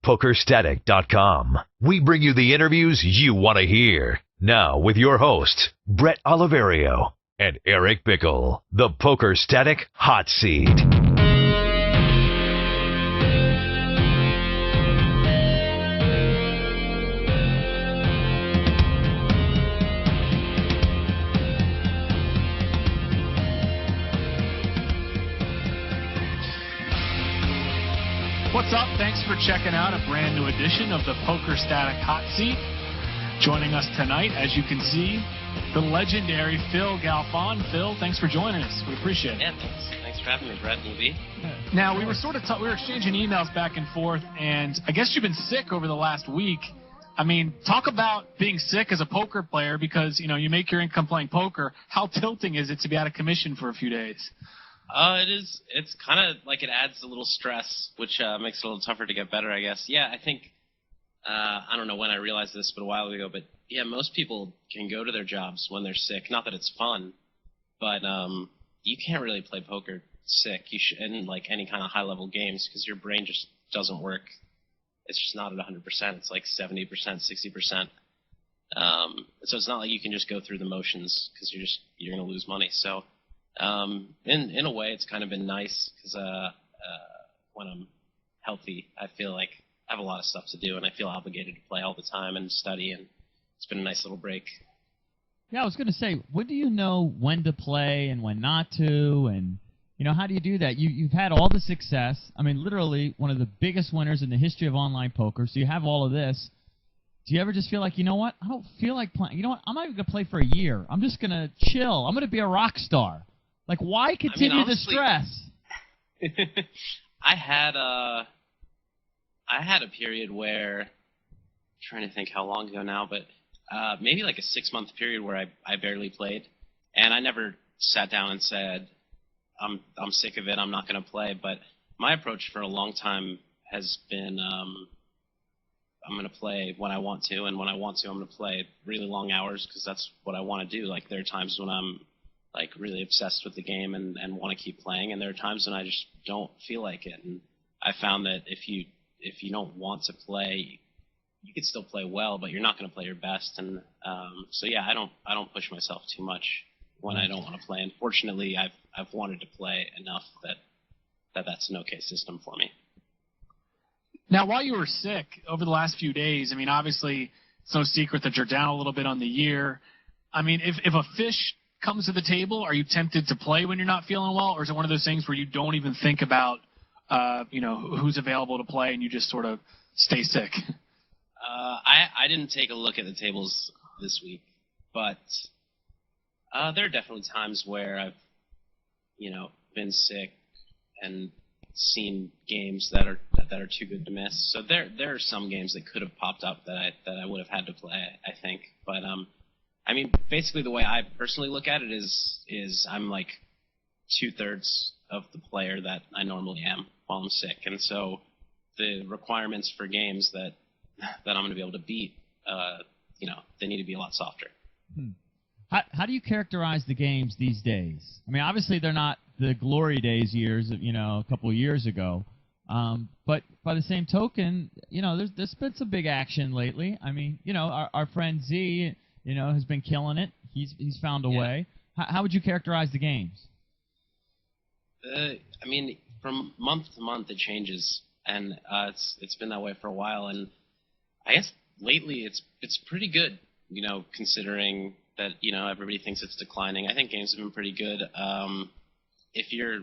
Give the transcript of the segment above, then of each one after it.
PokerStatic.com. We bring you the interviews you want to hear. Now with your hosts, Bret Oliverio and Eric Bickel, the Poker Static Hot Seat. What's up? Thanks for checking out a brand new edition of the Poker Static Hot Seat. Joining us tonight, as you can see, the legendary Phil Galfond. Phil, thanks for joining us. We appreciate it. Yeah, thanks for having me, Bret and UB. Now, we were we were exchanging emails back and forth, and I guess you've been sick over the last week. I mean, talk about being sick as a poker player because, you know, you make your income playing poker. How tilting is it to be out of commission for a few days? It is. It's kind of like it adds a little stress, which makes it a little tougher to get better, I guess. Yeah, I think, I don't know when I realized this, but a while ago, but yeah, most people can go to their jobs when they're sick. Not that it's fun, but you can't really play poker sick. You should, in like any kind of high-level games, because your brain just doesn't work. It's just not at 100%. It's like 70%, 60%. So it's not like you can just go through the motions because you're going to lose money. So in a way, it's kind of been nice because when I'm healthy, I feel like I have a lot of stuff to do, and I feel obligated to play all the time and study, and it's been a nice little break. Yeah, I was going to say, when do you know when to play and when not to, and you know, how do you do that? You've had all the success. I mean, literally one of the biggest winners in the history of online poker, so you have all of this. Do you ever just feel like, you know what, I don't feel like playing. You know what, I'm not even going to play for a year. I'm just going to chill. I'm going to be a rock star. Like, why continue the stress? I had a period where, I'm trying to think how long ago now, but maybe like a 6-month period where I barely played, and I never sat down and said, I'm sick of it, I'm not going to play. But my approach for a long time has been, I'm going to play when I want to, and when I want to, I'm going to play really long hours because that's what I want to do. Like, there are times when I'm like really obsessed with the game and want to keep playing, and there are times when I just don't feel like it. And I found that if you don't want to play, you can still play well, but you're not going to play your best. And so yeah, I don't push myself too much when I don't want to play. And fortunately, I've wanted to play enough that that's an okay system for me. Now, while you were sick over the last few days, I mean, obviously it's no secret that you're down a little bit on the year. I mean, if a fish comes to the table, are you tempted to play when you're not feeling well, or is it one of those things where you don't even think about, you know, who's available to play and you just sort of stay sick? I didn't take a look at the tables this week, but there are definitely times where I've, you know, been sick and seen games that are too good to miss. So there are some games that could have popped up that I would have had to play, I think. But I mean, basically the way I personally look at it is I'm like 2/3 of the player that I normally am while I'm sick, and so the requirements for games that I'm going to be able to beat, you know, they need to be a lot softer. How do you characterize the games these days? I mean, obviously they're not the glory days years, you know, a couple of years ago. But by the same token, you know, there's been some big action lately. I mean, you know, our friend Z, you know, has been killing it. He's found a way. How would you characterize the games? I mean, from month to month it changes, and it's been that way for a while. And I guess lately it's pretty good, you know, considering that, you know, everybody thinks it's declining. I think games have been pretty good. If you're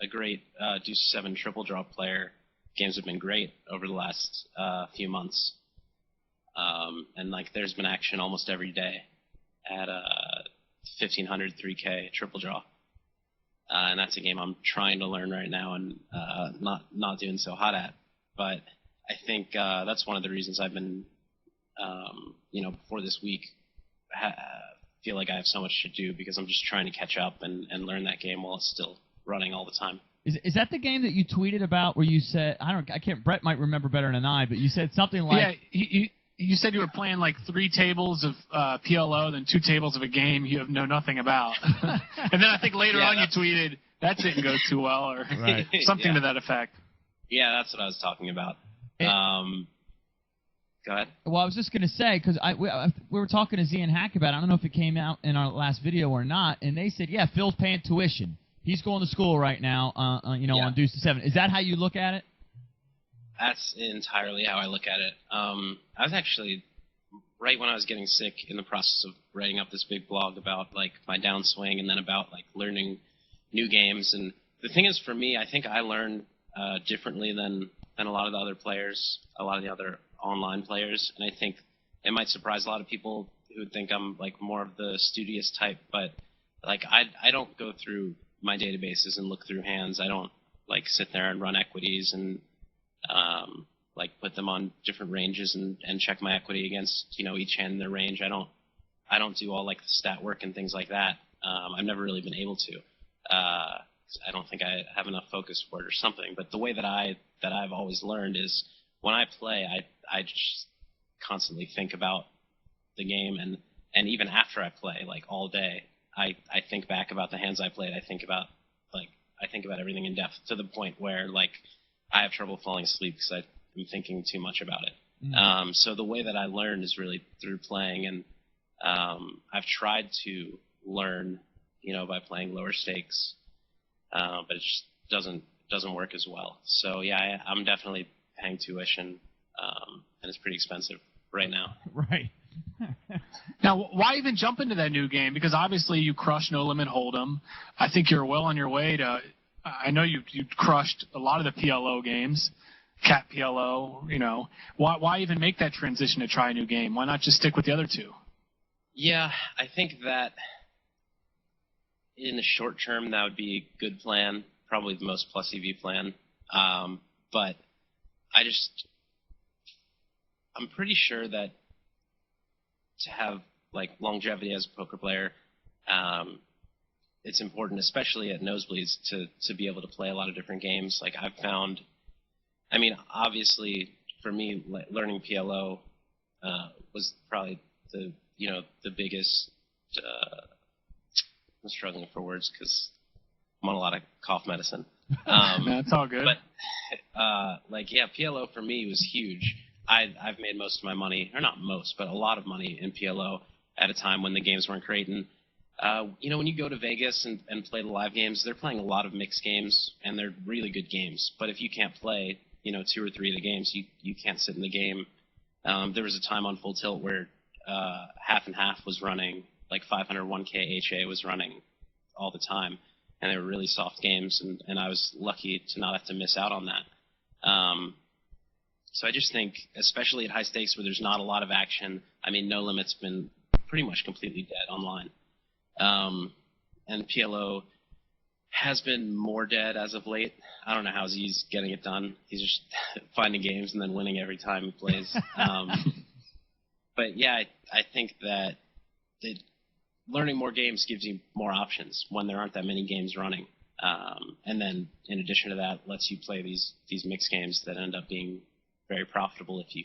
a great Deuce 7 triple draw player, games have been great over the last few months. And like there's been action almost every day at 1500 3K triple draw. And that's a game I'm trying to learn right now and not doing so hot at. But I think that's one of the reasons I've been, you know, before this week, feel like I have so much to do because I'm just trying to catch up and learn that game while it's still running all the time. Is that the game that you tweeted about where you said, Bret might remember better than I, but you said something like... Yeah, you said you were playing like 3 tables of PLO, then 2 tables of a game you know nothing about. And then I think later on you tweeted, that didn't go too well, or something to that effect. Yeah, that's what I was talking about. Go ahead. Well, I was just going to say, because we were talking to Z and Hack about it. I don't know if it came out in our last video or not, and they said, yeah, Phil's paying tuition. He's going to school right now, on Deuce to 7. Is that how you look at it? That's entirely how I look at it. I was actually, right when I was getting sick, in the process of writing up this big blog about, like, my downswing and then about, like, learning new games. And the thing is, for me, I think I learn differently than a lot of the other players, a lot of the other online players, and I think it might surprise a lot of people who would think I'm like more of the studious type, but like I don't go through my databases and look through hands. I don't like sit there and run equities and like put them on different ranges and check my equity against each hand in their range. I don't do all like the stat work and things like that. I've never really been able to. I don't think I have enough focus for it or something. But the way that I've always learned is when I play, I just constantly think about the game, and even after I play, like all day, I think back about the hands I played. I think about everything in depth to the point where like I have trouble falling asleep because I'm thinking too much about it. Mm-hmm. So the way that I learn is really through playing, and I've tried to learn, by playing lower stakes, but it just doesn't work as well. So yeah, I'm definitely paying tuition, and it's pretty expensive right now. Right. Now, why even jump into that new game? Because obviously you crushed No Limit Hold'em. I think you're well on your way to. I know you crushed a lot of the PLO games, Cat PLO. Why even make that transition to try a new game? Why not just stick with the other two? Yeah, I think that in the short term that would be a good plan, probably the most plus EV plan. But I'm pretty sure that to have like longevity as a poker player, it's important, especially at nosebleeds, to be able to play a lot of different games. Like I've found, obviously for me, learning PLO was probably the biggest. I'm struggling for words because I'm on a lot of cough medicine. That's all good. But PLO for me was huge. I've made most of my money, or not most, but a lot of money in PLO at a time when the games weren't great. And when you go to Vegas and play the live games, they're playing a lot of mixed games, and they're really good games. But if you can't play, 2 or 3 of the games, you can't sit in the game. There was a time on Full Tilt where half and half was running, like 501k HA was running all the time. And they were really soft games, and I was lucky to not have to miss out on that. So I just think, especially at high stakes where there's not a lot of action, No Limit's been pretty much completely dead online. And PLO has been more dead as of late. I don't know how Z's getting it done. He's just finding games and then winning every time he plays. But yeah, I think that learning more games gives you more options when there aren't that many games running. And then, in addition to that, lets you play these mixed games that end up being very profitable if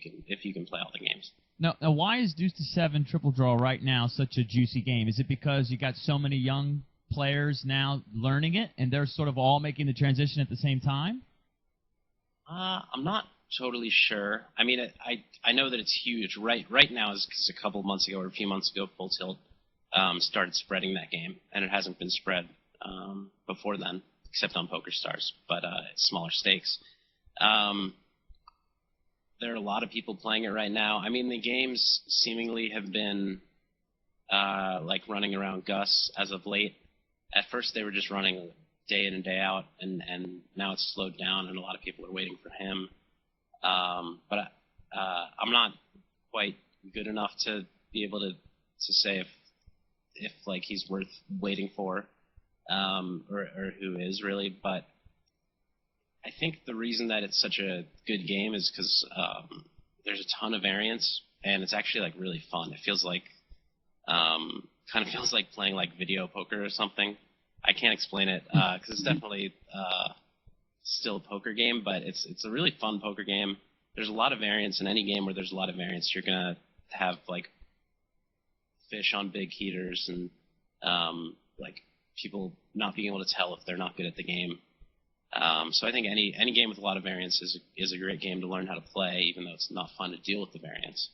you can play all the games. Now, why is Deuce to 7 Triple Draw right now such a juicy game? Is it because you got so many young players now learning it, and they're sort of all making the transition at the same time? I'm not totally sure. I know that it's huge. Right now is because a couple of months ago or a few months ago, Full Tilt started spreading that game, and it hasn't been spread before then, except on PokerStars, but it's smaller stakes. There are a lot of people playing it right now. The games seemingly have been running around Gus as of late. At first, they were just running day in and day out, and now it's slowed down, and a lot of people are waiting for him. But I'm not quite good enough to be able to say if he's worth waiting for, or who is really. But I think the reason that it's such a good game is because there's a ton of variance, and it's actually really fun. It feels like kind of feels like playing video poker or something. I can't explain it because it's definitely still a poker game, but it's a really fun poker game. There's a lot of variance in any game where there's a lot of variance. You're gonna have fish on big heaters and people not being able to tell if they're not good at the game. So I think any game with a lot of variance is a great game to learn how to play, even though it's not fun to deal with the variance.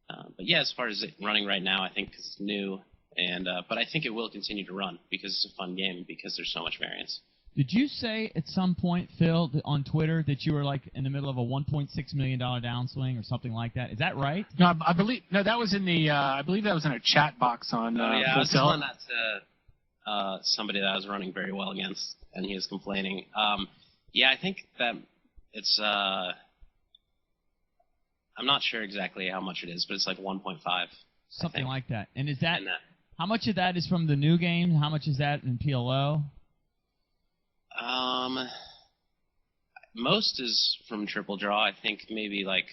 But yeah, as far as it running right now, I think it's new, but I think it will continue to run because it's a fun game because there's so much variance. Did you say at some point, Phil, on Twitter that you were like in the middle of a $1.6 million downswing or something like that? Is that right? No, I believe that was in the. I believe that was in a chat box on. Yeah, I was Full telling that to somebody that I was running very well against, and he was complaining. Yeah, I think that it's. I'm not sure exactly how much it is, but it's like 1.5. Something like that. And is that how much of that is from the new game? How much is that in PLO? Most is from Triple Draw. I think maybe like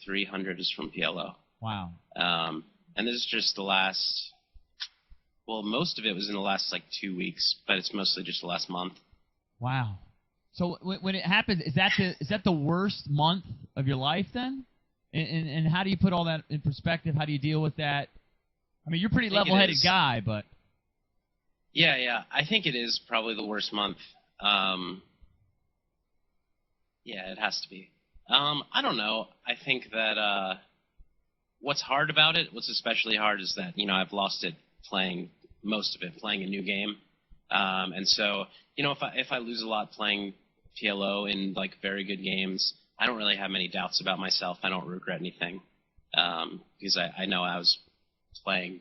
300 is from PLO. Wow. And this is just the last. Well, most of it was in the last like 2 weeks, but it's mostly just the last month. Wow. So when it happens, is that the worst month of your life then? And how do you put all that in perspective? How do you deal with that? I mean, you're a pretty level-headed guy, but. Yeah. I think it is probably the worst month. Yeah, it has to be. I don't know. I think that what's hard about it, what's especially hard is that, I've lost it playing most of it, playing a new game. And so, if I lose a lot playing PLO in like very good games, I don't really have many doubts about myself. I don't regret anything because I know I was playing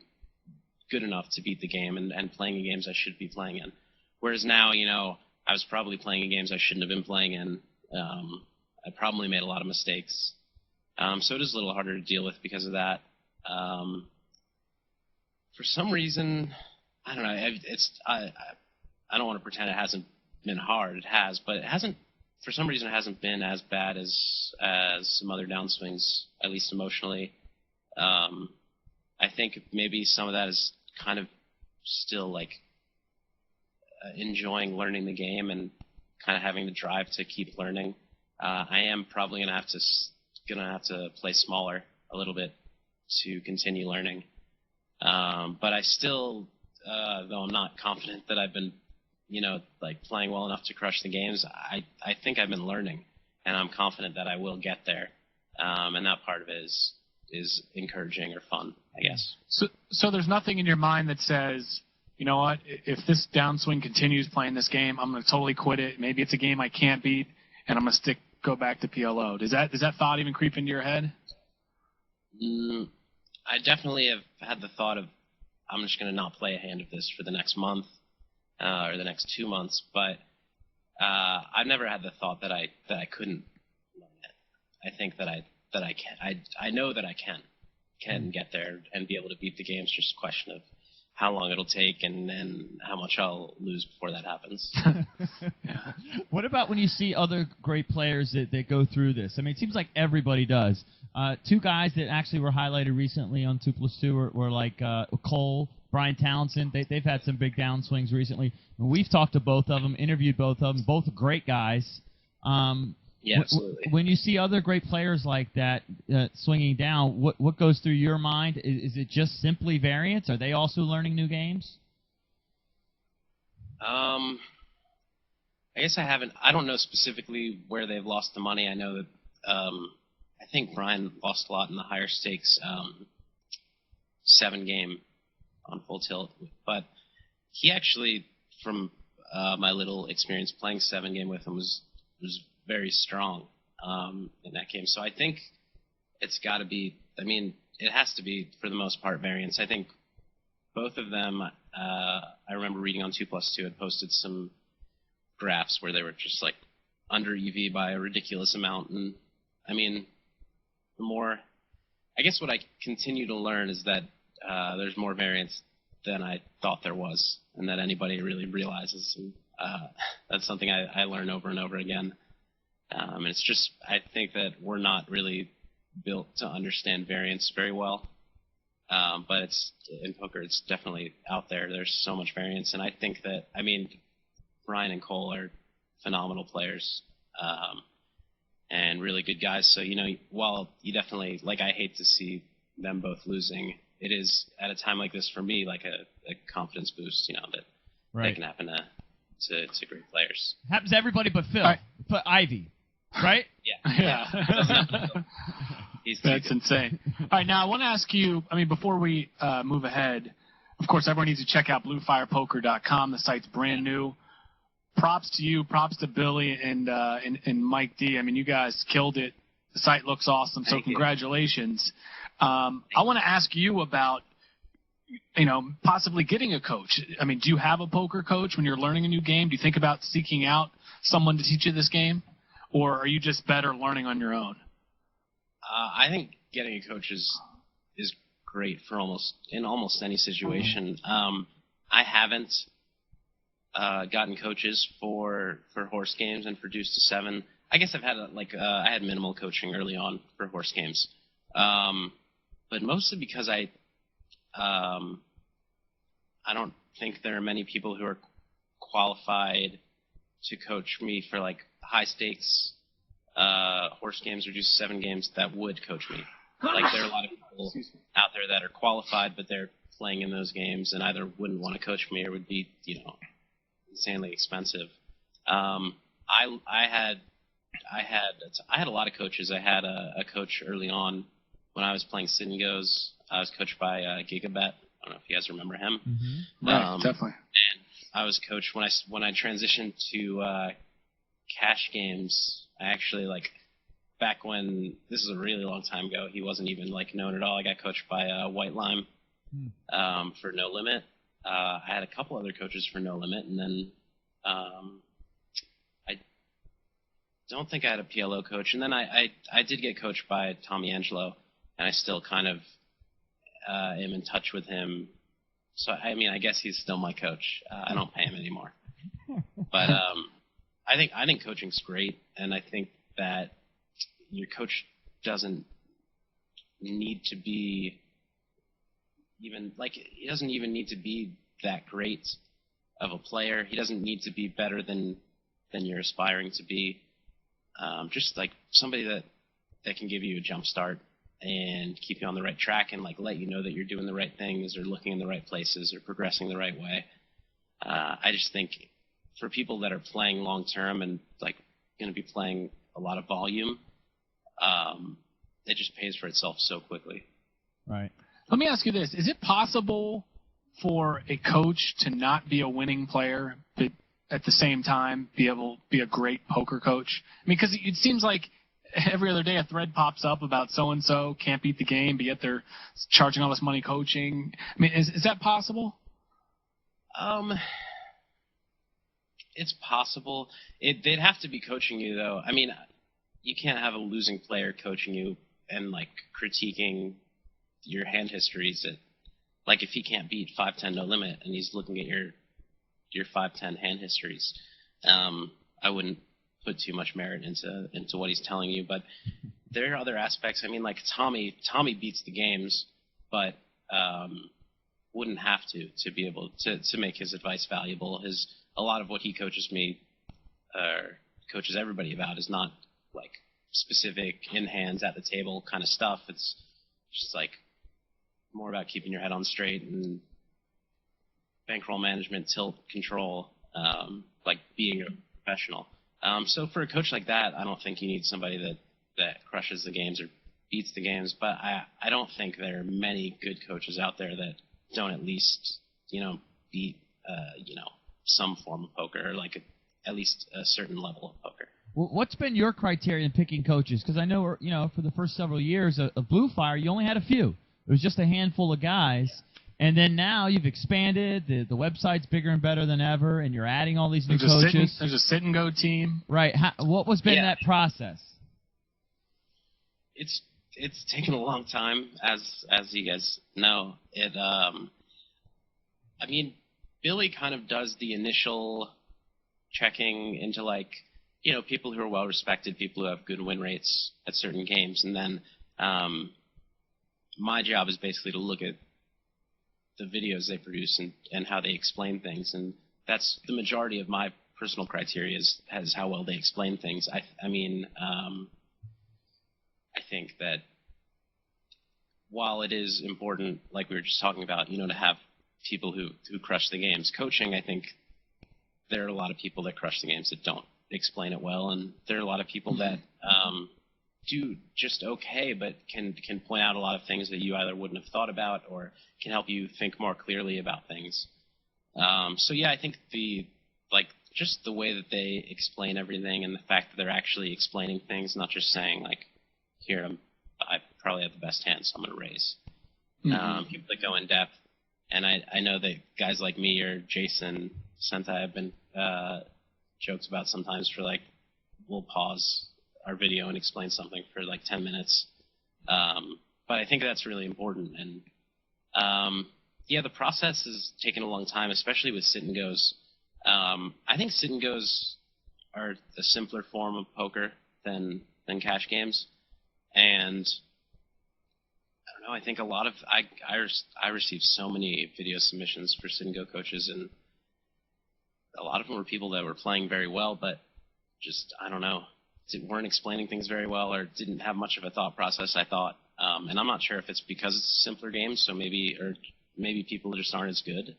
good enough to beat the game and playing in games I should be playing in. Whereas now, I was probably playing in games I shouldn't have been playing in. I probably made a lot of mistakes. So it is a little harder to deal with because of that. For some reason, I don't know. I don't want to pretend it hasn't been hard. It has, but it hasn't. For some reason, it hasn't been as bad as some other downswings, at least emotionally. I think maybe some of that is kind of still like enjoying learning the game and kind of having the drive to keep learning. I am probably gonna have to play smaller a little bit to continue learning. But I still, though I'm not confident that I've been, like playing well enough to crush the games, I think I've been learning, and I'm confident that I will get there. And that part of it is encouraging or fun, I guess. So there's nothing in your mind that says, you know what, if this downswing continues playing this game, I'm going to totally quit it. Maybe it's a game I can't beat, and I'm going to go back to PLO. Does that thought even creep into your head? I definitely have had the thought of I'm just going to not play a hand of this for the next month or the next 2 months, but I've never had the thought that I couldn't learn it. I think that I can. I know that I can get there and be able to beat the game. It's just a question of how long it'll take and how much I'll lose before that happens. Yeah. What about when you see other great players that go through this? I mean, it seems like everybody does. Two guys that actually were highlighted recently on 2+2 were like Cole, Brian Townsend. They've had some big downswings recently. We've talked to both of them, interviewed both of them. Both great guys. Yeah, absolutely. When you see other great players like that swinging down, what goes through your mind? Is it just simply variance? Are they also learning new games? I guess I don't know specifically where they've lost the money. I know that I think Brian lost a lot in the higher stakes 7 game on Full Tilt, but he actually, from my little experience playing 7 game with him, was very strong in that game. So I think it's got to be, it has to be, for the most part, variance. I think both of them, I remember reading on 2+2, had posted some graphs where they were just like under EV by a ridiculous amount. And I guess what I continue to learn is that there's more variance than I thought there was, and that anybody really realizes. And that's something I learn over and over again. And it's just, I think that we're not really built to understand variance very well. But in poker, it's definitely out there. There's so much variance. And I think that, Brian and Cole are phenomenal players and really good guys. So, while you definitely, I hate to see them both losing, it is, at a time like this for me, like a confidence boost, that right. they can happen to great players. Happens to everybody but Phil. Right. But Ivy, right? Yeah. Yeah. He's too That's good. insane. All right, now I want to ask you, I mean, before we move ahead, of course, everyone needs to check out bluefirepoker.com. The site's brand new. Props to you, props to Billy and Mike D. I mean, you guys killed it. The site looks awesome, so Thank you. congratulations. I want to ask you about, possibly getting a coach. I mean, do you have a poker coach when you're learning a new game? Do you think about seeking out someone to teach you this game? Or are you just better learning on your own? I think getting a coach is great for almost any situation. I haven't gotten coaches for horse games and for Deuce to Seven. I guess I've had I had minimal coaching early on for horse games, but mostly because I don't think there are many people who are qualified to coach me for like high stakes horse games or Deuce to Seven games that would coach me. Like there are a lot of people out there that are qualified, but they're playing in those games and either wouldn't want to coach me or would be, insanely expensive. I had a lot of coaches. I had a coach early on when I was playing Sit and Goes. I was coached by Gigabet. I don't know if you guys remember him. Mm-hmm. Right, definitely. And I was coached when I transitioned to cash games. I actually back when this is a really long time ago. He wasn't even known at all. I got coached by White Lime for No Limit. I had a couple other coaches for No Limit, and then I don't think I had a PLO coach. And then I did get coached by Tommy Angelo, and I still kind of am in touch with him. So I mean, I guess he's still my coach. I don't pay him anymore, but I think coaching's great, and I think that your coach doesn't need to be he doesn't even need to be that great of a player. He doesn't need to be better than you're aspiring to be. Just somebody that can give you a jump start and keep you on the right track and let you know that you're doing the right things or looking in the right places or progressing the right way. I just think for people that are playing long term and going to be playing a lot of volume, it just pays for itself so quickly. Right. Let me ask you this. Is it possible for a coach to not be a winning player, but at the same time be able to be a great poker coach? I mean, because it seems like every other day a thread pops up about so-and-so can't beat the game, but yet they're charging all this money coaching. I mean, is that possible? It's possible. They'd have to be coaching you, though. I mean, you can't have a losing player coaching you and critiquing your hand histories. If he can't beat 5-10 No Limit and he's looking at your 5-10 hand histories, I wouldn't put too much merit into what he's telling you. But there are other aspects. I mean, Tommy beats the games, but wouldn't have to be able to make his advice valuable. A lot of what he coaches me, coaches everybody about, is not specific in hands at the table kind of stuff. It's just more about keeping your head on straight and bankroll management, tilt control, being a professional. So for a coach like that, I don't think you need somebody that crushes the games or beats the games. But I don't think there are many good coaches out there that don't at least beat some form of poker, or at least a certain level of poker. Well, what's been your criteria in picking coaches? Because I know, for the first several years of Blue Fire, you only had a few. It was just a handful of guys. And then now you've expanded. The website's bigger and better than ever, and you're adding all these new coaches. There's a sit and go team. Right. What was been that process? It's taken a long time, as you guys know. I mean, Billy kind of does the initial checking into people who are well respected, people who have good win rates at certain games, and then my job is basically to look at the videos they produce and how they explain things, and that's the majority of my personal criteria is how well they explain things. I think that while it is important, like we were just talking about, to have people who crush the games, coaching, I think there are a lot of people that crush the games that don't explain it well, and there are a lot of people that do just okay, but can point out a lot of things that you either wouldn't have thought about or can help you think more clearly about things. So yeah, I think just the way that they explain everything and the fact that they're actually explaining things, not just saying like, here, I probably have the best hand, so I'm going to raise. People that go in depth. And I know that guys like me or Jason Senta have been jokes about sometimes for like, we'll pause our video and explain something for like 10 minutes. But I think that's really important. And yeah, the process has taken a long time, especially with sit and goes. I think sit and goes are a simpler form of poker than cash games. And I don't know, I think a lot of I received so many video submissions for sit and go coaches, and a lot of them were people that were playing very well, but just, I don't know, weren't explaining things very well or didn't have much of a thought process, I thought. And I'm not sure if it's because it's a simpler game, so maybe people just aren't as good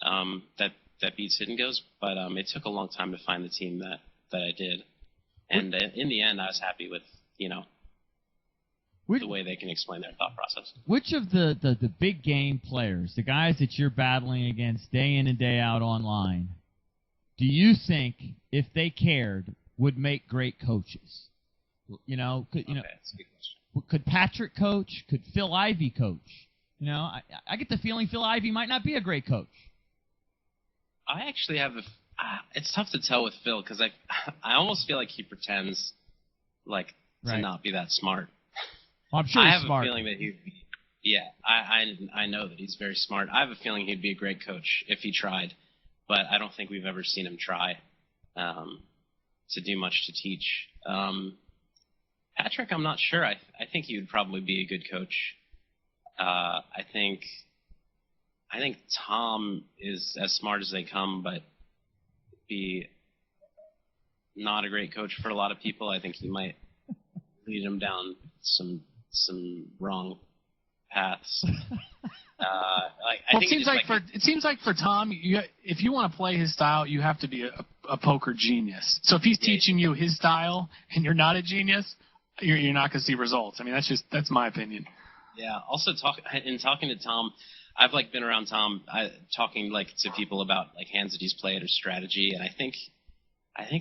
that beat sit and goes. But it took a long time to find the team that I did. And in the end, I was happy with, the way they can explain their thought process. Which of the big game players, the guys that you're battling against day in and day out online, do you think, if they cared, would make great coaches? That's a good question. Could Patrick coach? Could Phil Ivey coach? I get the feeling Phil Ivey might not be a great coach. I actually have it's tough to tell with Phil, because I almost feel like he pretends like to not be that smart. Well, I'm sure he's smart. I have a feeling that he'd be, I know that he's very smart. I have a feeling he'd be a great coach if he tried, but I don't think we've ever seen him try to do much to teach. Patrick, I'm not sure. I think he would probably be a good coach. I think Tom is as smart as they come, but be not a great coach for a lot of people. I think he might lead them down some wrong paths. It seems like for Tom, if you want to play his style, you have to be a poker genius. So if he's teaching you his style and you're not a genius, you're not going to see results. I mean, that's my opinion. Yeah. Also, talking to Tom, I've been around Tom, talking to people about hands that he's played or strategy, and I think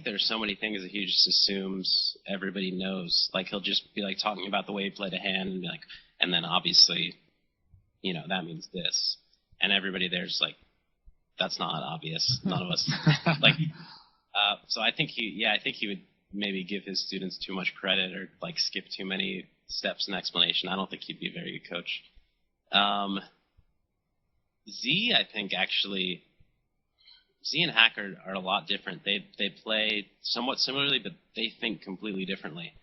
there's so many things that he just assumes everybody knows. He'll just be talking about the way he played a hand and be and then obviously, that means this, and everybody there's that's not obvious. None of us so I think he would maybe give his students too much credit or skip too many steps in explanation. I don't think he'd be a very good coach. Z, I think actually, Z and Hack are a lot different. They play somewhat similarly, but they think completely differently.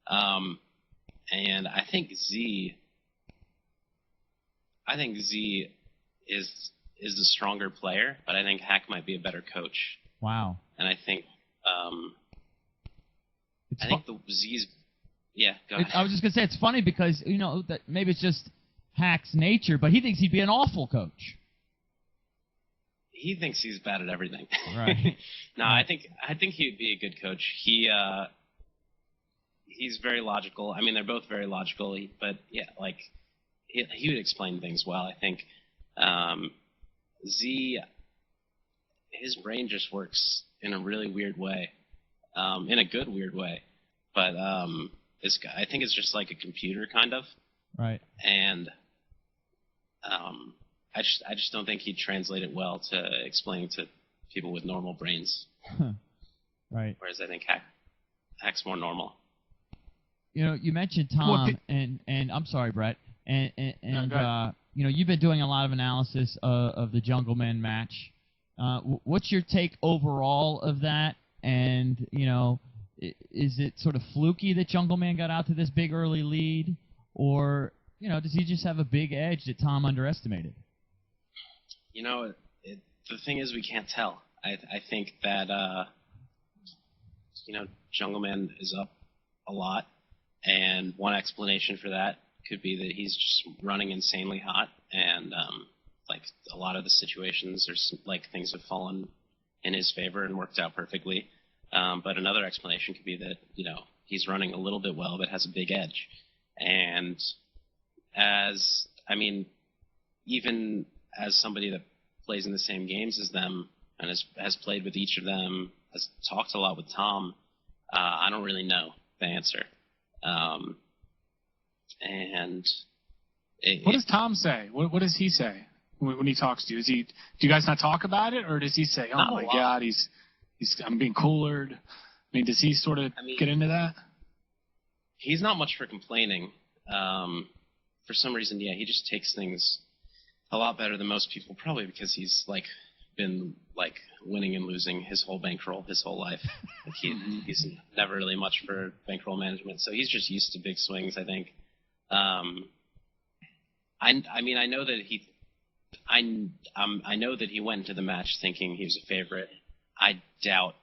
And I think Z is the stronger player, but I think Hack might be a better coach. Wow. And I think the Z's. Yeah, go ahead. I was just gonna say it's funny because that maybe it's just Hack's nature, but he thinks he'd be an awful coach. He thinks he's bad at everything. Right. No, I think he'd be a good coach. He's very logical. I mean, they're both very logical, but yeah, he would explain things well. I think Z, his brain just works in a really weird way, in a good weird way. But this guy, I think it's just like a computer kind of. Right. And I just don't think he'd translate it well to explaining to people with normal brains. Right. Whereas I think Hack's more normal. You mentioned Tom, and I'm sorry, Bret, and you've been doing a lot of analysis of the Jungleman match. What's your take overall of that? And is it sort of fluky that Jungleman got out to this big early lead, or does he just have a big edge that Tom underestimated? The thing is, we can't tell. I think that Jungleman is up a lot, and one explanation for that could be that he's just running insanely hot, and a lot of the situations are things have fallen in his favor and worked out perfectly. But another explanation could be that, he's running a little bit well, but has a big edge. And even as somebody that plays in the same games as them and has played with each of them, has talked a lot with Tom, I don't really know the answer. What does Tom say? What does he say when he talks to you? Do you guys not talk about it, or does he say, "Oh my God, I'm being coolered"? I mean, does he sort of get into that? He's not much for complaining. For some reason, he just takes things a lot better than most people, probably because he's been winning and losing his whole bankroll his whole life. He's never really much for bankroll management, so he's just used to big swings, I think. I know that I know that he went into the match thinking he was a favorite. I doubt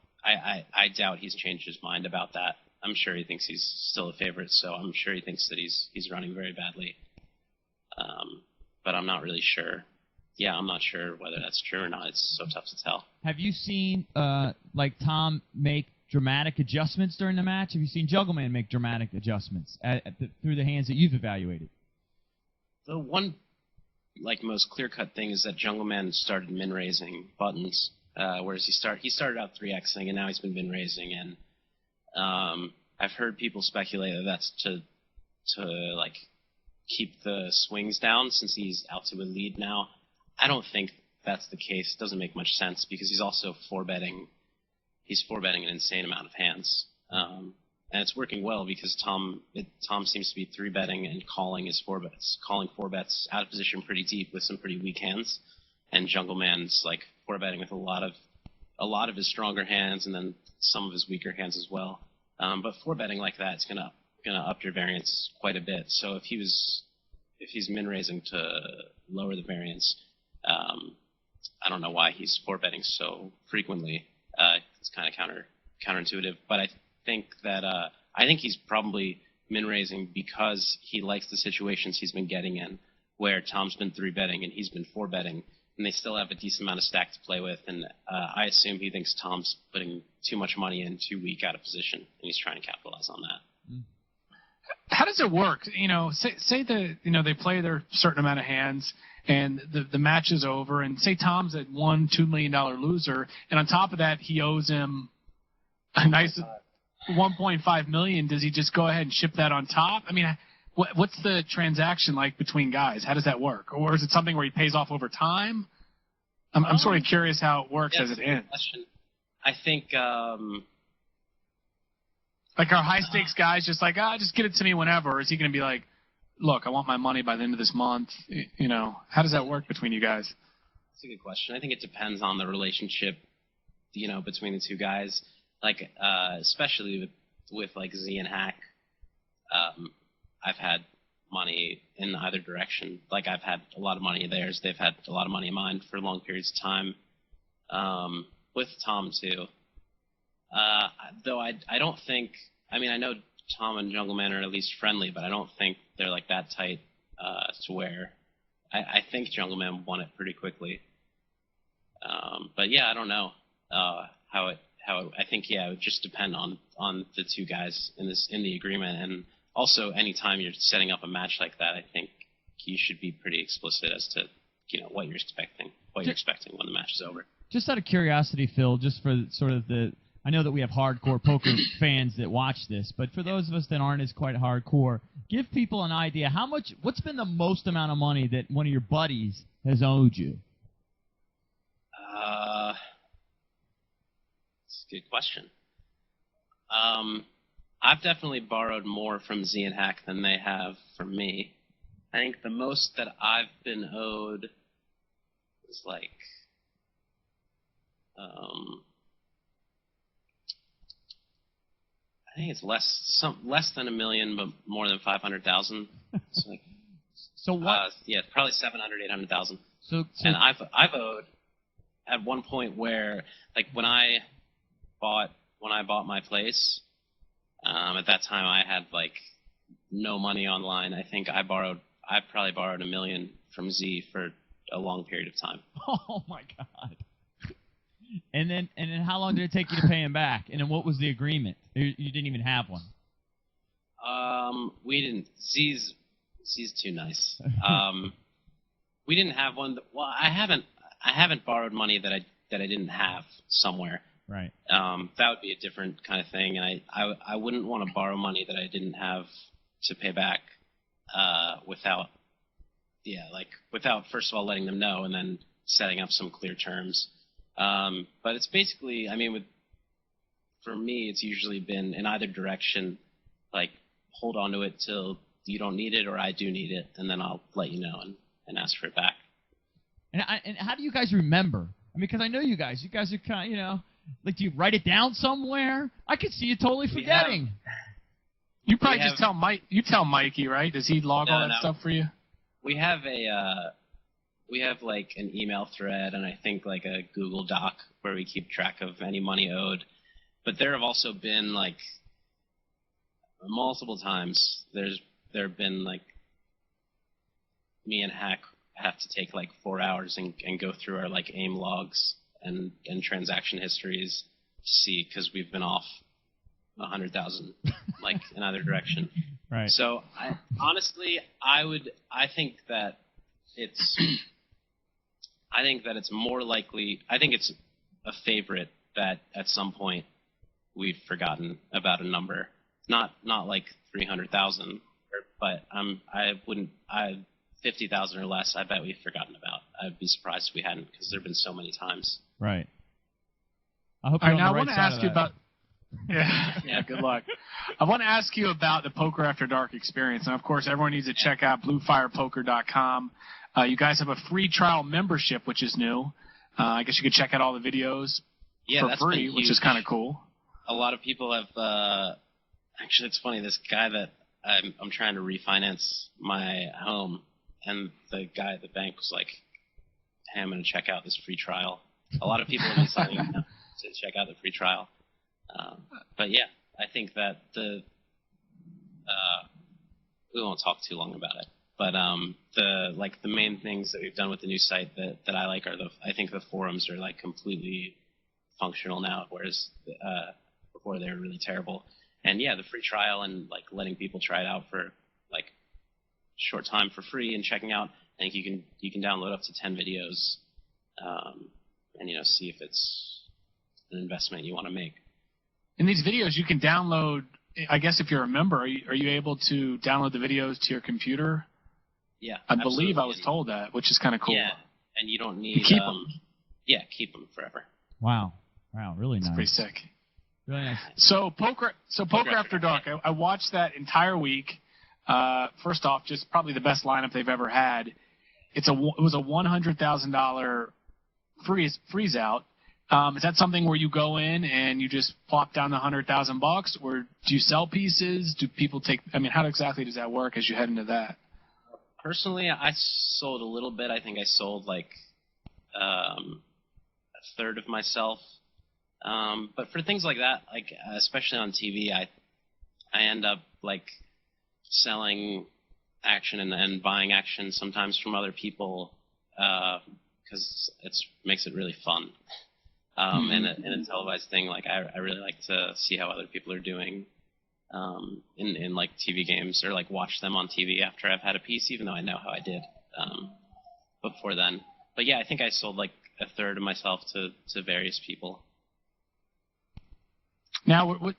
he's changed his mind about that. I'm sure he thinks he's still a favorite, so I'm sure he thinks that he's running very badly. But I'm not really sure. Yeah, I'm not sure whether that's true or not. It's so tough to tell. Have you seen Tom make dramatic adjustments during the match? Have you seen Juggleman make dramatic adjustments through the hands that you've evaluated? The one most clear-cut thing is that Juggleman started min-raising buttons, whereas he started out 3xing, and now he's been min-raising. And I've heard people speculate that that's to keep the swings down since he's out to a lead now. I don't think that's the case. It doesn't make much sense because he's also four-betting. He's four-betting an insane amount of hands. And it's working well because Tom seems to be three-betting and calling his four-bets, calling four-bets out of position pretty deep with some pretty weak hands. And Juggleman's four-betting with a lot of his stronger hands and then some of his weaker hands as well. But four-betting like that is gonna up your variance quite a bit. So if he's min-raising to lower the variance, I don't know why he's four-betting so frequently. It's kind of counterintuitive, but I think he's probably min-raising because he likes the situations he's been getting in, where Tom's been three-betting and he's been four-betting, and they still have a decent amount of stack to play with. And I assume he thinks Tom's putting too much money in too weak out of position, and he's trying to capitalize on that. How does it work? Say that they play their certain amount of hands, and the match is over, and say Tom's a $2 million loser, and on top of that he owes him a nice $1.5 million. Does he just go ahead and ship that on top? I mean, what's the transaction like between guys? How does that work? Or is it something where he pays off over time? I'm sort of curious how it works as it ends. I think are high stakes guys just just get it to me whenever, or is he going to be like, look, I want my money by the end of this month? How does that work between you guys? That's a good question. I think it depends on the relationship, between the two guys. Especially with Z and Hack, I've had money in either direction. I've had a lot of money of theirs. They've had a lot of money of mine for long periods of time. With Tom too. Though I don't think. I know Tom and Juggleman are at least friendly, but I don't think they're that tight to where. I think Juggleman won it pretty quickly. But yeah, I don't know how it. I think it would just depend on the two guys in the agreement, and also anytime you're setting up a match like that, I think you should be pretty explicit as to what you're expecting when the match is over. Just out of curiosity, Phil, just for sort of I know that we have hardcore poker fans that watch this, but for those of us that aren't as quite hardcore, give people an idea what's been the most amount of money that one of your buddies has owed you? Good question. I've definitely borrowed more from Z and Hack than they have from me. I think the most that I've been owed is I think it's less than $1 million, but more than 500,000. So what? Yeah, probably 700, 800,000. So and I've owed at one point where when I bought my place, at that time I had no money online. I think I probably borrowed $1 million from Z for a long period of time. Oh my God. And then how long did it take you to pay him back? And then what was the agreement? You didn't even have one. We didn't. Z's too nice. We didn't have one. Well, I haven't borrowed money that I didn't have somewhere. Right. That would be a different kind of thing, and I wouldn't want to borrow money that I didn't have to pay back without first of all letting them know and then setting up some clear terms. But it's basically, I mean, for me, it's usually been in either direction, like hold on to it till you don't need it or I do need it, and then I'll let you know and ask for it back. And how do you guys remember? I mean, because I know you guys are kind of, like, do you write it down somewhere? I could see you totally forgetting. You probably just tell Mike. You tell Mikey, right? Does he log all that stuff for you? We have like an email thread and I think like a Google Doc where we keep track of any money owed. But there have also been like multiple times there have been like me and Hack have to take like 4 hours and go through our like AIM logs and transaction histories to see, because we've been off 100,000 like in either direction. Right. So I think that it's more likely. I think it's a favorite that at some point we've forgotten about a number. Not like 300,000, but I wouldn't. 50,000 or less, I bet we've forgotten about. I'd be surprised if we hadn't, because there have been so many times. Right. I hope you're on the right side of that. I want to ask you about. Yeah, good luck. I want to ask you about the Poker After Dark experience. And, of course, everyone needs to check out bluefirepoker.com. You guys have a free trial membership, which is new. I guess you could check out all the videos for free, which is kind of cool. A lot of people have actually, it's funny, this guy that I'm trying to refinance my home, and the guy at the bank was like, hey, I'm going to check out this free trial. A lot of people have been signing up to check out the free trial. But yeah, I think that we won't talk too long about it. But the main things that we've done with the new site that I like are I think the forums are like completely functional now, whereas before they were really terrible. And yeah, the free trial and like letting people try it out for like short time for free and checking out. I think you can download up to 10 videos, and see if it's an investment you want to make. In these videos, you can download. I guess if you're a member, are you able to download the videos to your computer? Yeah, I believe I was told that, which is kind of cool. Yeah, and you don't need. Keep them. Yeah, keep them forever. Wow, really nice. It's pretty sick. Really nice. So Poker After Dark. I watched that entire week. First off, just probably the best lineup they've ever had. It was a $100,000 freeze out. Is that something where you go in and you just plop down the $100,000, or do you sell pieces? Do people take? I mean, how exactly does that work as you head into that? Personally, I sold a little bit. I think I sold like a third of myself. But for things like that, like especially on TV, I end up like selling action and buying action sometimes from other people because it makes it really fun. And a televised thing, like I really like to see how other people are doing in like TV games, or like watch them on TV after I've had a piece, even though I know how I did before then. But yeah, I think I sold like a third of myself to various people. Now,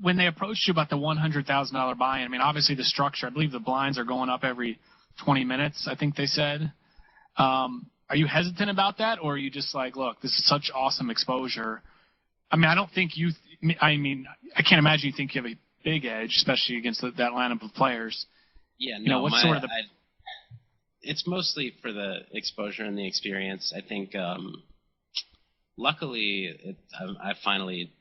when they approached you about the $100,000 buy-in, I mean, obviously the structure, I believe the blinds are going up every 20 minutes, I think they said. Are you hesitant about that, or are you just like, look, this is such awesome exposure? I mean, I can't imagine you think you have a big edge, especially against that lineup of players. Yeah, no, It's mostly for the exposure and the experience. I think, luckily, I finally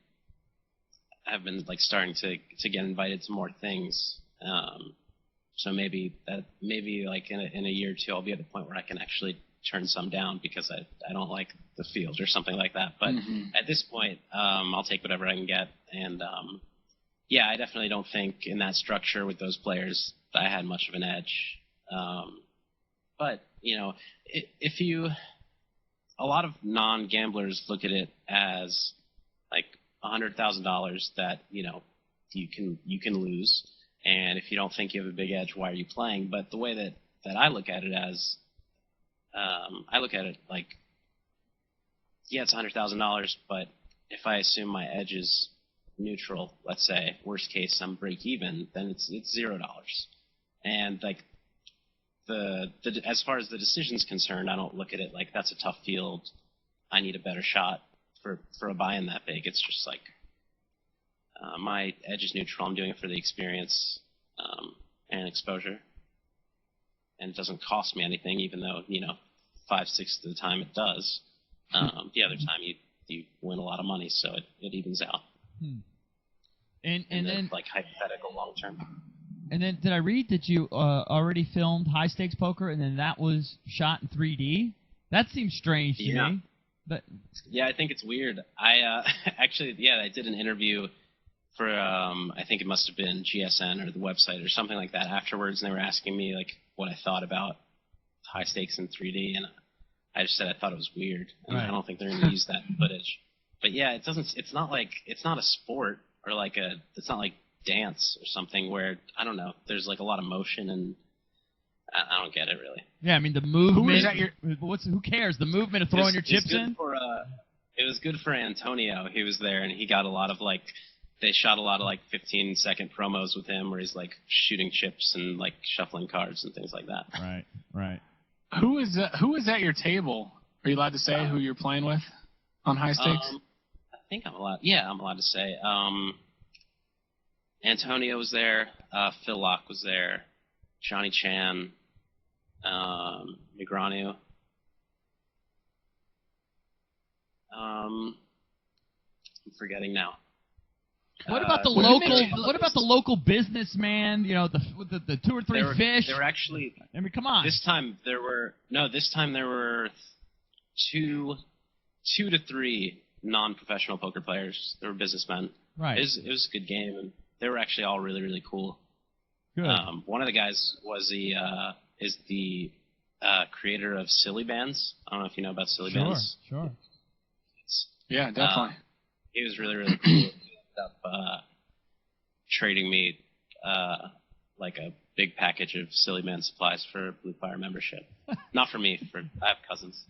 have been like starting to get invited to more things. So maybe like in a year or two, I'll be at the point where I can actually turn some down because I don't like the field or something like that. But at this point, I'll take whatever I can get. And yeah, I definitely don't think in that structure with those players that I had much of an edge. But if you a lot of non-gamblers look at it as like $100,000 that you can lose, and if you don't think you have a big edge, why are you playing? But the way that I look at it as, I look at it like, yeah, it's $100,000, but if I assume my edge is neutral, let's say, worst case I'm break even, then it's $0. And like as far as the decision's concerned, I don't look at it like that's a tough field, I need a better shot for a buy-in that big. It's just like my edge is neutral. I'm doing it for the experience and exposure, and it doesn't cost me anything, even though 5/6 of the time it does. The other time you win a lot of money, so it evens out. And then like hypothetical long term. And then did I read that you already filmed high stakes poker and then that was shot in 3D? That seems strange to me. But yeah, I think it's weird. I actually I did an interview for I think it must have been GSN or the website or something like that afterwards, and they were asking me like what I thought about high stakes in 3D, and I just said I thought it was weird, and I don't think they're going to use that footage. But yeah, it's not a sport or like it's not like dance or something where I don't know. There's like a lot of motion, and I don't get it really. Yeah, I mean the movement. Who cares? The movement of throwing your chips in. It was good for Antonio. He was there, and he got a lot of they shot a lot of 15-second promos with him where he's like shooting chips and like shuffling cards and things like that. Right. Who is at your table? Are you allowed to say who you're playing with on high stakes? I think I'm allowed. Yeah, I'm allowed to say. Antonio was there. Phil Locke was there. Johnny Chan. Negreanu. I'm forgetting now. What about the local businessman? The 2 or 3 fish. There were actually. I mean, come on. This time there were 2 to 3 non-professional poker players. They were businessmen. Right. It was a good game, and they were actually all really, really cool. Good. One of the guys was is the creator of Silly Bands. I don't know if you know about Silly Bands. Sure. Yeah, definitely. He was really, really cool. He ended up trading me like a big package of Silly Band supplies for Blue Fire membership. Not for me. I have cousins.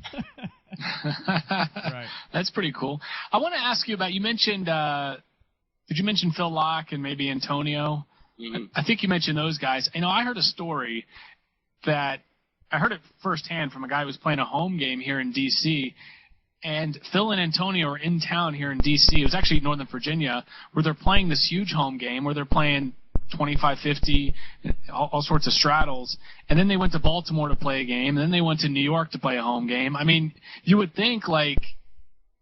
Right. That's pretty cool. I want to ask you about. You mentioned. Did you mention Phil Locke and maybe Antonio? Mm-hmm. I think you mentioned those guys. I heard a story that I heard it firsthand from a guy who was playing a home game here in D.C., and Phil and Antonio are in town here in D.C. It was actually Northern Virginia, where they're playing this huge home game where they're playing 25, 50, all sorts of straddles. And then they went to Baltimore to play a game, and then they went to New York to play a home game. I mean, you would think,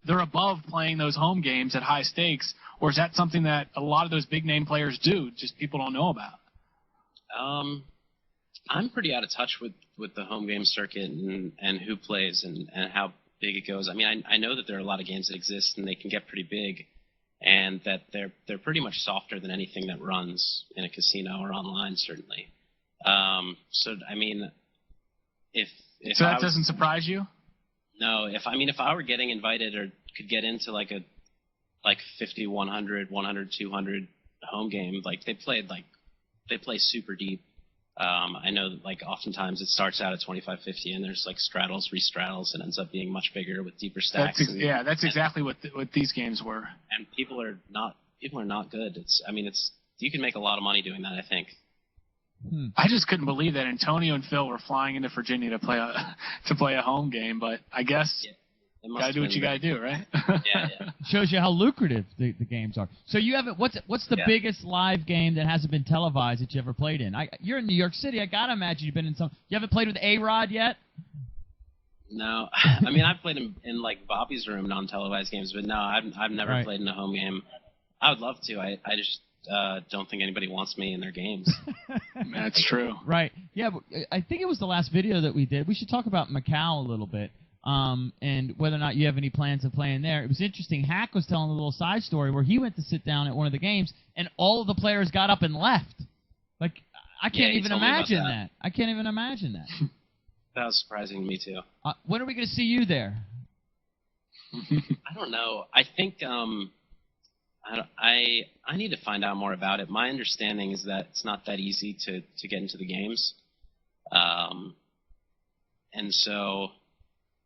they're above playing those home games at high stakes, or is that something that a lot of those big-name players do, just people don't know about? I'm pretty out of touch with the home game circuit and who plays and how big it goes. I mean, I know that there are a lot of games that exist and they can get pretty big, and that they're pretty much softer than anything that runs in a casino or online, certainly. So I mean, if so that doesn't surprise you? No, if I were getting invited or could get into like 50, 100, 100, 200 home game, they play super deep. I know that oftentimes it starts out at 25-50 and there's straddles, re-straddles, and ends up being much bigger with deeper stacks. That's exactly what these games were. And people are not good. You can make a lot of money doing that, I think. I just couldn't believe that Antonio and Phil were flying into Virginia to play a home game, but I guess you gotta do what you gotta do, right? Yeah. Shows you how lucrative the games are. So you haven't. What's the biggest live game that hasn't been televised that you ever played in? You're in New York City. I gotta imagine you've been in some. You haven't played with A-Rod yet? No, I've played in Bobby's Room non-televised games, but no, I've never played in a home game. I would love to. I just don't think anybody wants me in their games. That's true. Right. Yeah, but I think it was the last video that we did. We should talk about Macau a little bit. And whether or not you have any plans of playing there. It was interesting. Hack was telling a little side story where he went to sit down at one of the games, and all of the players got up and left. I can't even imagine that. I can't even imagine that. That was surprising to me, too. When are we going to see you there? I don't know. I think I need to find out more about it. My understanding is that it's not that easy to get into the games, and so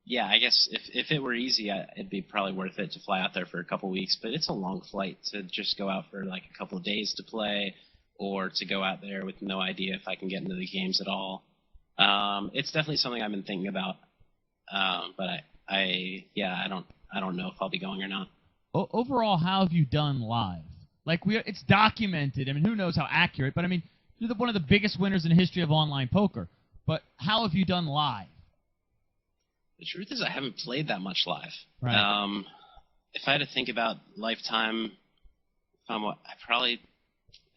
yeah, I guess if it were easy, it'd be probably worth it to fly out there for a couple weeks. But it's a long flight to just go out for like a couple of days to play, or to go out there with no idea if I can get into the games at all. It's definitely something I've been thinking about, but I don't know if I'll be going or not. Overall, how have you done live? Like it's documented. I mean, who knows how accurate? But I mean, you're one of the biggest winners in the history of online poker. But how have you done live? The truth is, I haven't played that much live. Right. If I had to think about lifetime, I probably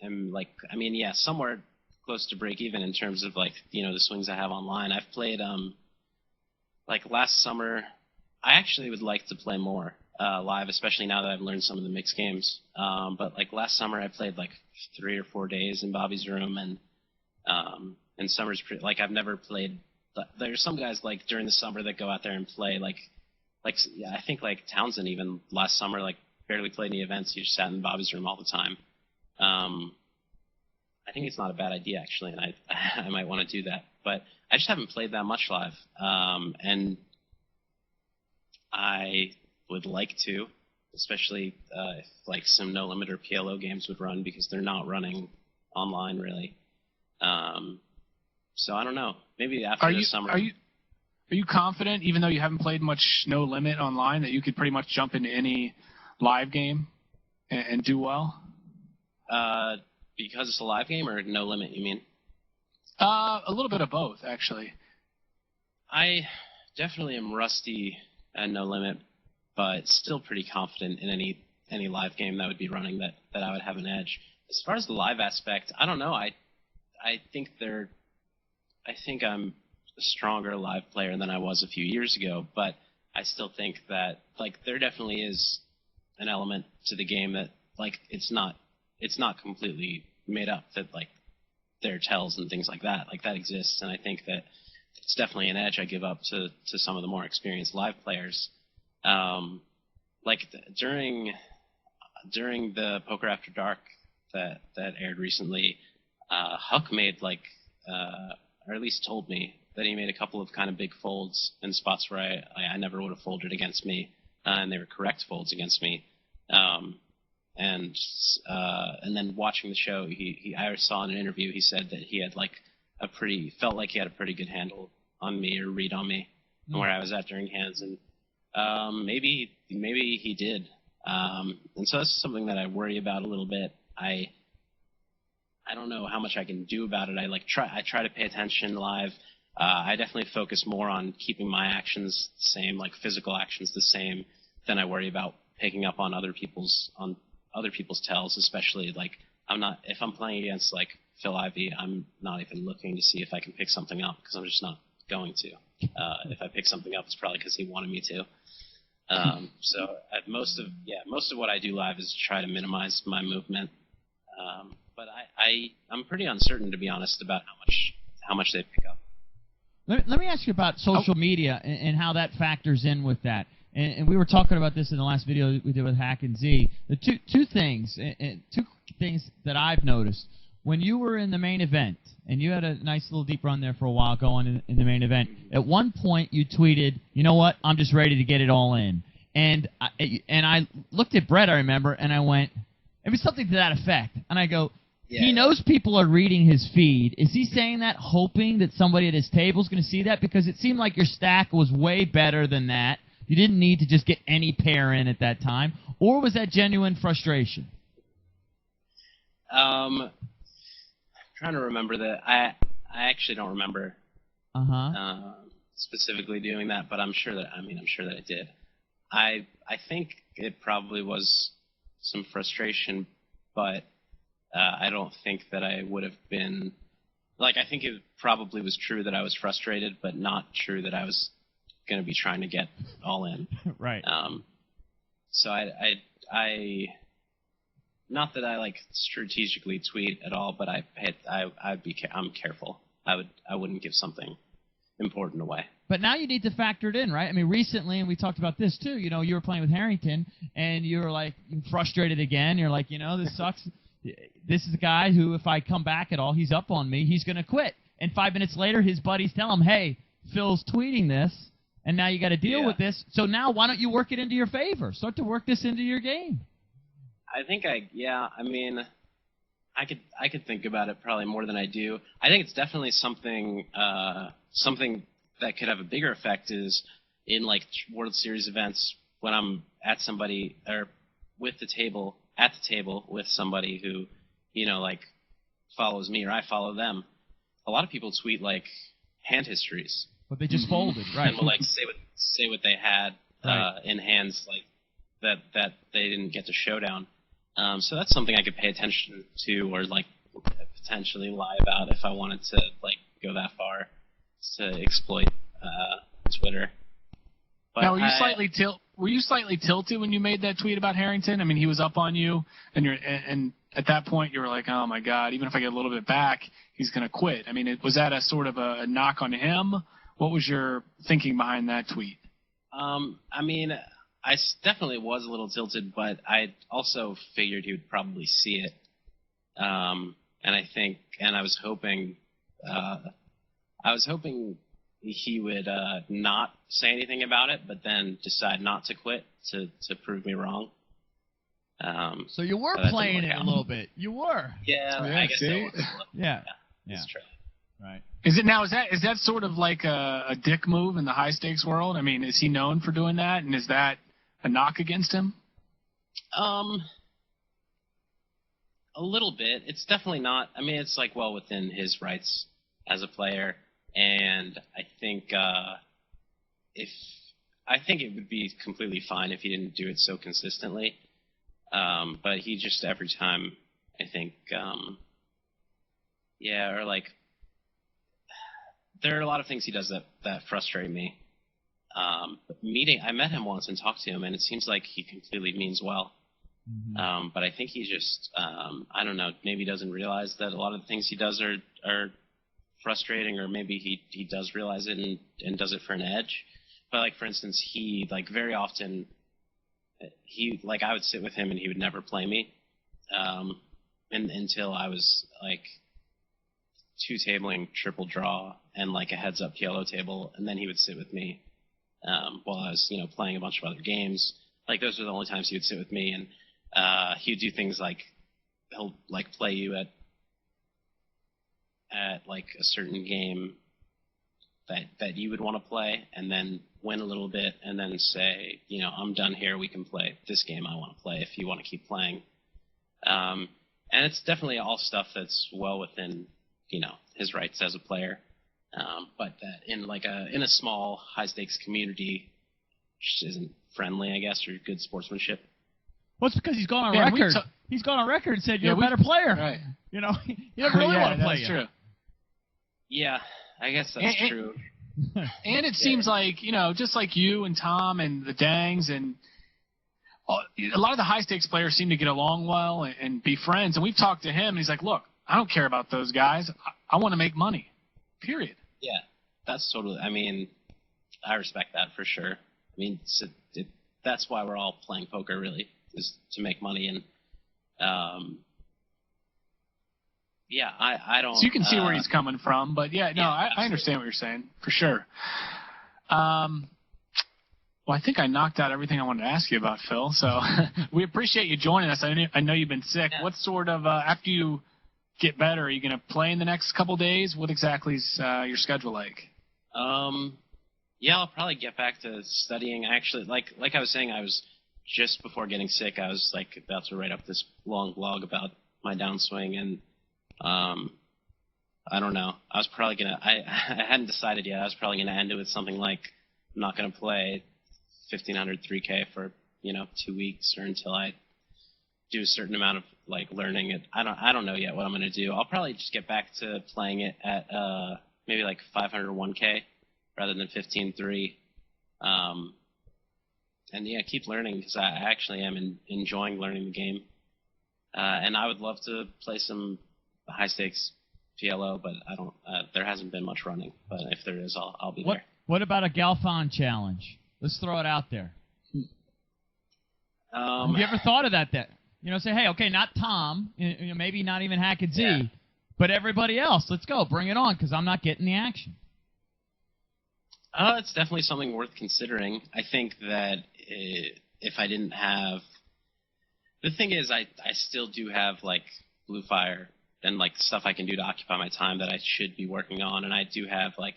am like, I mean, yeah, somewhere close to break even in terms of like, the swings I have online. I've played, like last summer. I actually would like to play more live, especially now that I've learned some of the mixed games. But like last summer, I played like 3 or 4 days in Bobby's room, and summer's like I've never played. There's some guys like during the summer that go out there and play like yeah, I think like Townsend even last summer like barely played any events. He just sat in Bobby's room all the time. I think it's not a bad idea actually, and I might want to do that. But I just haven't played that much live, and I would like to, especially if like some No Limit or PLO games would run, because they're not running online really. So I don't know. Maybe after the summer. Are you confident, even though you haven't played much No Limit online, that you could pretty much jump into any live game and do well? Because it's a live game, or No Limit, you mean? A little bit of both, actually. I definitely am rusty at No Limit, but still pretty confident in any live game that would be running that I would have an edge. As far as the live aspect, I don't know. I think I'm a stronger live player than I was a few years ago, but I still think that like there definitely is an element to the game that like it's not completely made up, that like there are tells and things like that exists, and I think that it's definitely an edge I give up to some of the more experienced live players. During the Poker After Dark that aired recently, Huck made or at least told me that he made a couple of kind of big folds in spots where I never would have folded against me, and they were correct folds against me. And then watching the show, I saw in an interview he said that he had felt like he had a pretty good handle on me, or read on me, and where I was at during hands, and maybe he did. And so that's something that I worry about a little bit. I don't know how much I can do about it. I try to pay attention live. I definitely focus more on keeping my actions the same, like physical actions the same, than I worry about picking up on other people's tells. Especially if I'm playing against like Phil Ivey, I'm not even looking to see if I can pick something up, because I'm just not going to. If I pick something up, it's probably because he wanted me to. So most of what I do live is try to minimize my movement. But I'm pretty uncertain, to be honest, about how much they pick up. Let me ask you about social media and how that factors in with that. And we were talking about this in the last video we did with Hack and Z. The two things that I've noticed. When you were in the main event, and you had a nice little deep run there for a while going in the main event, at one point you tweeted, "You know what? I'm just ready to get it all in." And I looked at Bret, I remember, and I went, it was something to that effect. And I go, he knows people are reading his feed. Is he saying that hoping that somebody at his table is going to see that? Because it seemed like your stack was way better than that. You didn't need to just get any pair in at that time. Or was that genuine frustration? I'm trying to remember that. I actually don't remember specifically doing that, but I'm sure that I did. I think it probably was some frustration, but I don't think that I would have been I think it probably was true that I was frustrated, but not true that I was going to be trying to get all in. Right. So I not that I strategically tweet at all, but I'm careful. I wouldn't give something important away. But now you need to factor it in, right? I mean, recently, and we talked about this too, you know, you were playing with Harrington, and you were like frustrated again. You're like, you know, this sucks. This is a guy who, if I come back at all, he's up on me. He's going to quit. And 5 minutes later, his buddies tell him, hey, Phil's tweeting this, and now you got to deal with this. So now why don't you work it into your favor? Start to work this into your game. I mean, I could think about it probably more than I do. I think it's definitely something that could have a bigger effect is in like World Series events when I'm at somebody or at the table with somebody who, you know, like follows me or I follow them. A lot of people tweet like hand histories. But they just folded, right? And will like say what they had in hands like that they didn't get to showdown. So that's something I could pay attention to or like potentially lie about if I wanted to like go that far to exploit Twitter. But now, were you slightly tilted when you made that tweet about Harrington? I mean, he was up on you, and at that point you were like, oh my God, even if I get a little bit back, he's going to quit. I mean, was that a sort of a knock on him? What was your thinking behind that tweet? I mean, I definitely was a little tilted, but I also figured he would probably see it. And I was hoping he would not say anything about it, but then decide not to quit to prove me wrong. So you were playing it a little bit. You were. Yeah, I guess see? it was. Yeah. That's true. Right. Is that sort of like a dick move in the high stakes world? I mean, is he known for doing that, and is that a knock against him? A little bit. It's definitely not. I mean, it's like well within his rights as a player, and I think it would be completely fine if he didn't do it so consistently. But he just every time I think, or like there are a lot of things he does that frustrate me. But I met him once and talked to him, and it seems like he completely means well. Mm-hmm. But I think he just, I don't know, maybe doesn't realize that a lot of the things he does are frustrating, or maybe he does realize it and does it for an edge. But like, for instance, he, like, very often, I would sit with him and he would never play me until I was, like, two-tabling triple draw and, like, a heads-up yellow table, and then he would sit with me while I was, you know, playing a bunch of other games. Like, those were the only times he would sit with me, and he would do things like he'll, like, play you at like, a certain game that you would want to play, and then win a little bit, and then say, you know, I'm done here, we can play this game I want to play if you want to keep playing. And it's definitely all stuff that's well within, you know, his rights as a player. But that in a small high stakes community just isn't friendly, I guess, or good sportsmanship. Well, it's because he's gone on record. He's gone on record and said you're a better player. Right. You know, he doesn't really want to play that's true. Yeah, I guess that's true. And it seems like, you know, just like you and Tom and the Dangs and a lot of the high stakes players seem to get along well and be friends. And we've talked to him, and he's like, look, I don't care about those guys. I want to make money, period. Yeah, that's totally, I mean, I respect that for sure. I mean, that's why we're all playing poker, really, is to make money. And, yeah, I don't... So you can see where he's coming from, but yeah, no, I understand what you're saying, for sure. Well, I think I knocked out everything I wanted to ask you about, Phil, so we appreciate you joining us. I know you've been sick. Yeah. What sort of, after you get better, are you going to play in the next couple days? What exactly is your schedule like? Yeah, I'll probably get back to studying. Actually, like I was saying, I was just before getting sick, I was like about to write up this long blog about my downswing, and I don't know. I was probably gonna. I hadn't decided yet. I was probably gonna end it with something like, I'm not gonna play 1500 3K for 2 weeks or until I do a certain amount of like learning it. I don't know yet what I'm gonna do. I'll probably just get back to playing it at maybe like 500 1K rather than 15-3. And yeah, keep learning because I actually am enjoying learning the game. And I would love to play some high stakes PLO, but I don't. There hasn't been much running, but if there is, I'll be there. What about a Galfond challenge? Let's throw it out there. Have you ever thought of that? Say, hey, okay, not Tom, maybe not even Hackett Z, but everybody else. Let's go, bring it on, because I'm not getting the action. It's definitely something worth considering. I think that if I didn't have, the thing is, I still do have like Blue Fire and like stuff I can do to occupy my time that I should be working on, and I do have like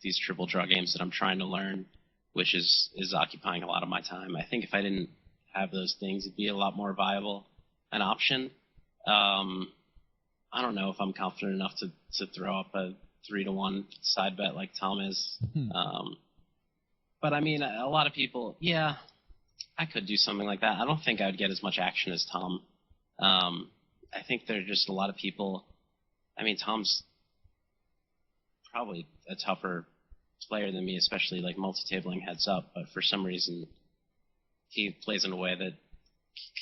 these triple draw games that I'm trying to learn, which is occupying a lot of my time. I think if I didn't have those things, it'd be a lot more viable an option. I don't know if I'm confident enough to throw up a 3-to-1 side bet like Tom is. But I mean, a lot of people, I could do something like that. I don't think I would get as much action as Tom. I think there are just a lot of people. I mean, Tom's probably a tougher player than me, especially like multi-tabling heads up, but for some reason he plays in a way that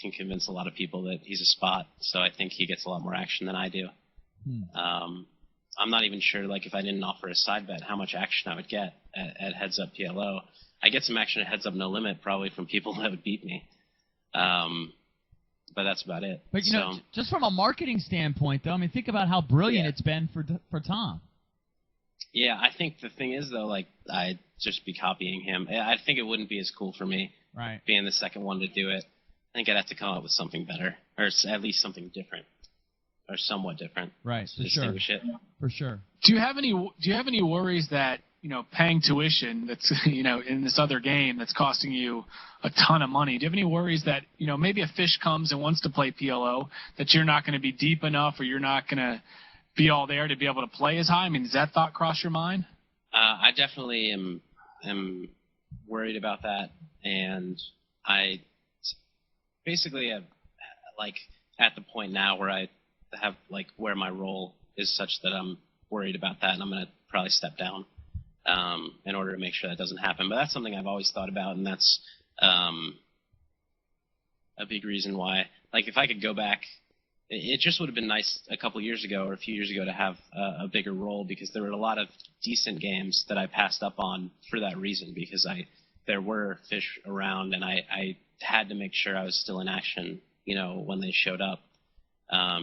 can convince a lot of people that he's a spot, so I think he gets a lot more action than I do. I'm not even sure, like, if I didn't offer a side bet, how much action I would get at heads up PLO. I get some action at heads up no limit, probably from people that would beat me. But that's about it. But, just from a marketing standpoint, though, I mean, think about how brilliant it's been for Tom. Yeah, I think the thing is, though, like, I'd just be copying him. I think it wouldn't be as cool for me being the second one to do it. I think I'd have to come up with something better, or at least something different, or somewhat different. Right, to distinguish it. For sure. Do you have any worries that, paying tuition that's, in this other game that's costing you a ton of money? Do you have any worries that, maybe a fish comes and wants to play PLO, that you're not going to be deep enough, or you're not going to be all there to be able to play as high? I mean, does that thought cross your mind? I definitely am worried about that, and I basically am, like, at the point now where I have, like, where my role is such that I'm worried about that, and I'm going to probably step down in order to make sure that doesn't happen. But that's something I've always thought about, and that's a big reason why. Like, if I could go back, it just would have been nice a couple years ago or a few years ago to have a bigger role, because there were a lot of decent games that I passed up on for that reason, because there were fish around, and I had to make sure I was still in action, when they showed up.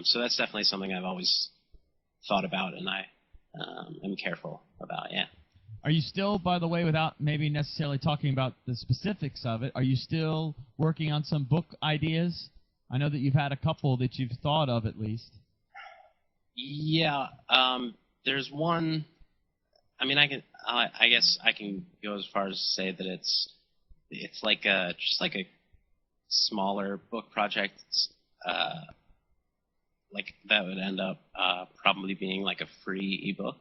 So that's definitely something I've always thought about, and I am careful about, Are you still, by the way, without maybe necessarily talking about the specifics of it, are you still working on some book ideas? I know that you've had a couple that you've thought of, at least. Yeah, there's one. I mean, I guess I can go as far as to say that it's like just like a smaller book project, like that would end up probably being like a free ebook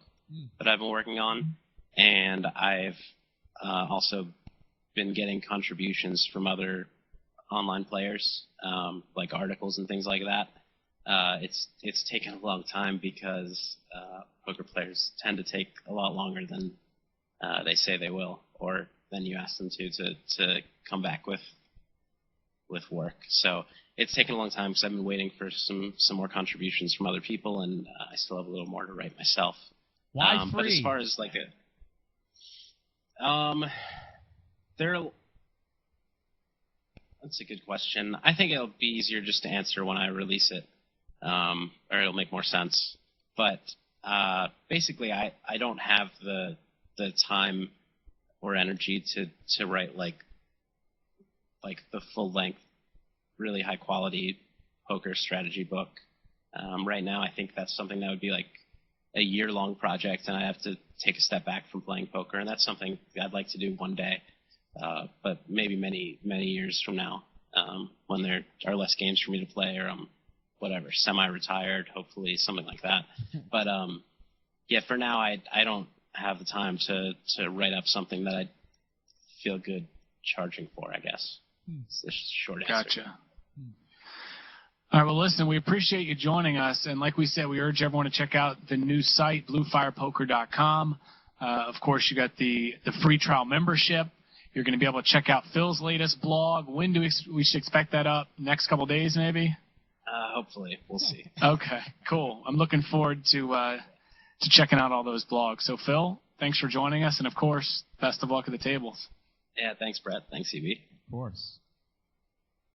that I've been working on, and I've also been getting contributions from other online players, like articles and things like that. It's taken a long time because poker players tend to take a lot longer than they say they will, or than you ask them to come back with work. So it's taken a long time because I've been waiting for some more contributions from other people, and I still have a little more to write myself. Why free? But as far as like that's a good question. I think it'll be easier just to answer when I release it, or it'll make more sense. But basically, I don't have the time or energy to write like the full length, really high quality poker strategy book. Right now, I think that's something that would be like a year-long project, and I have to take a step back from playing poker, and that's something I'd like to do one day. But maybe many, many years from now, when there are less games for me to play, or I'm whatever, semi-retired, hopefully, something like that. But yeah, for now, I don't have the time to write up something that I feel good charging for, I guess. It's the short answer. Gotcha. All right, well, listen, we appreciate you joining us, and like we said, we urge everyone to check out the new site, bluefirepoker.com. Of course, you got the free trial membership. You're going to be able to check out Phil's latest blog. When do we should expect that up? Next couple days, maybe? hopefully. We'll see. Okay, cool. I'm looking forward to checking out all those blogs. So, Phil, thanks for joining us, and of course, best of luck at the tables. Yeah, thanks, Brett. Thanks, CB. Of course.